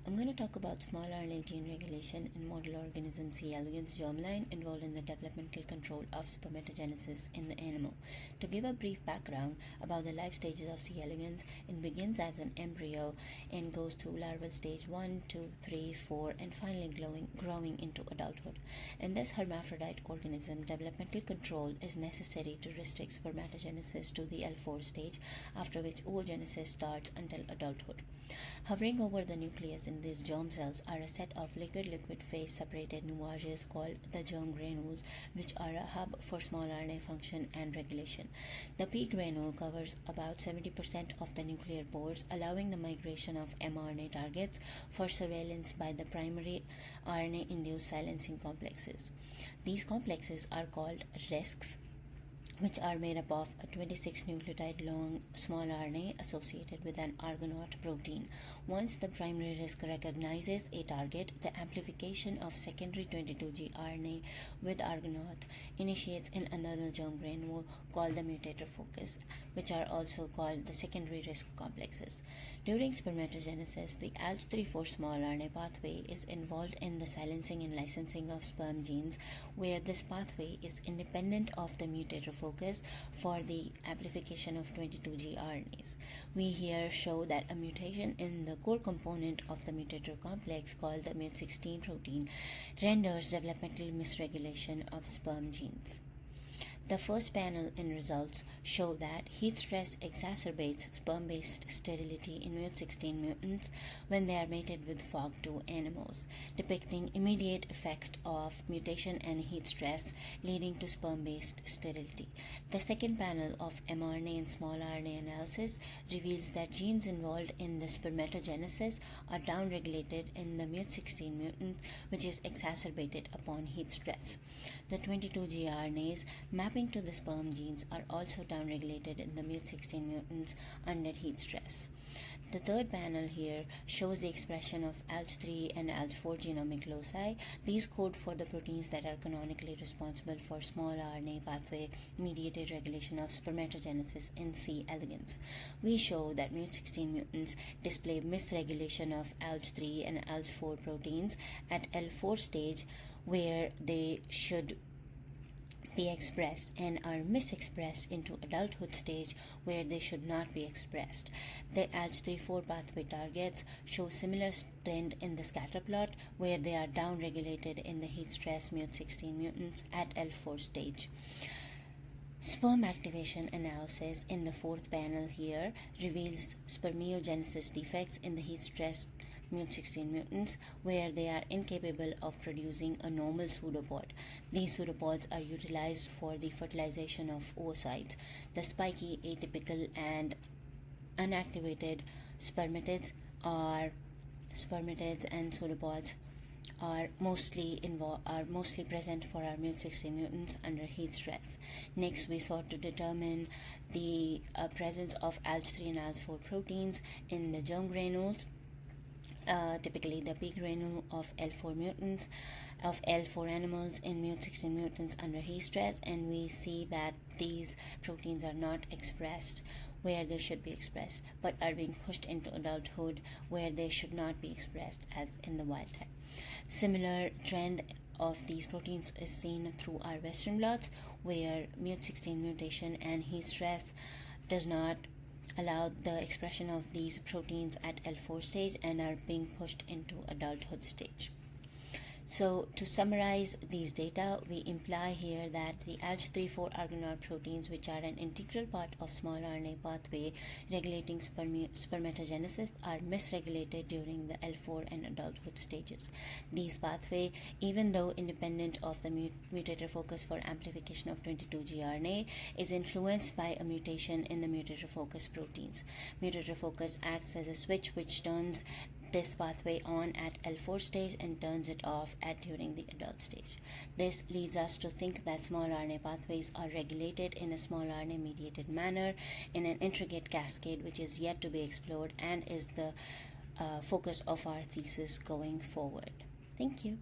I'm going to talk about small RNA gene regulation in model organism C. elegans germline involved in the developmental control of spermatogenesis in the animal. To give a brief background about the life stages of C. elegans, it begins as an embryo and goes through larval stage 1, 2, 3, 4, and finally growing into adulthood. In this hermaphrodite organism, developmental control is necessary to restrict spermatogenesis to the L4 stage, after which oogenesis starts until adulthood. Hovering over the nucleus in these germ cells are a set of liquid phase separated nuages called the germ granules, which are a hub for small RNA function and regulation. The P granule covers about 70% of the nuclear pores, allowing the migration of mRNA targets for surveillance by the primary RNA-induced silencing complexes. These complexes are called RISCs, which are made up of a 26 nucleotide long small RNA associated with an Argonaute protein. Once the primary RISC recognizes a target, the amplification of secondary 22G RNA with Argonaute initiates in another germ granule called the mutator focus, which are also called the secondary RISC complexes. During spermatogenesis, the ALG34 small RNA pathway is involved in the silencing and licensing of sperm genes, where this pathway is independent of the mutator focus for the amplification of 22G RNAs. We here show that a mutation in the core component of the mutator complex called the MUT16 protein renders developmental misregulation of sperm genes. The first panel in results show that heat stress exacerbates sperm-based sterility in MUT16 mutants when they are mated with FOG2 animals, depicting immediate effect of mutation and heat stress leading to sperm-based sterility. The second panel of mRNA and small RNA analysis reveals that genes involved in the spermatogenesis are downregulated in the MUT16 mutant, which is exacerbated upon heat stress. The 22G RNAs mapping to the sperm genes are also downregulated in the MUT16 mutants under heat stress. The third panel here shows the expression of ALG3 and ALG4 genomic loci. These code for the proteins that are canonically responsible for small RNA pathway mediated regulation of spermatogenesis in C. elegans. We show that MUT16 mutants display misregulation of ALG3 and ALG4 proteins at L4 stage, where they should be expressed, and are misexpressed into adulthood stage, where they should not be expressed. The ALG34 pathway targets show similar trend in the scatter plot, where they are downregulated in the heat stress MUT16 mutants at L4 stage. Sperm activation analysis in the fourth panel here reveals spermiogenesis defects in the heat stress MUT16 mutants, where they are incapable of producing a normal pseudopod. These pseudopods are utilized for the fertilization of oocytes. The spiky, atypical, and unactivated spermatids and pseudopods are mostly present for our MUT16 mutants under heat stress. Next, we sought to determine the presence of ALG3 and ALG4 proteins in the germ granules, typically the P granule of L4 mutants, of L4 animals in MUT16 mutants under heat stress, and we see that these proteins are not expressed where they should be expressed, but are being pushed into adulthood where they should not be expressed as in the wild type. Similar trend of these proteins is seen through our Western blots, where MUT16 mutation and heat stress does not allow the expression of these proteins at L4 stage and are being pushed into adulthood stage. So to summarize these data, we imply here that the ALG34 Argonaute proteins, which are an integral part of small RNA pathway regulating spermatogenesis, are misregulated during the L4 and adulthood stages. These pathway, even though independent of the mutator focus for amplification of 22G RNA, is influenced by a mutation in the mutator focus proteins. Mutator focus acts as a switch which turns this pathway on at L4 stage and turns it off during the adult stage. This leads us to think that small RNA pathways are regulated in a small RNA mediated manner in an intricate cascade which is yet to be explored and is the focus of our thesis going forward. Thank you.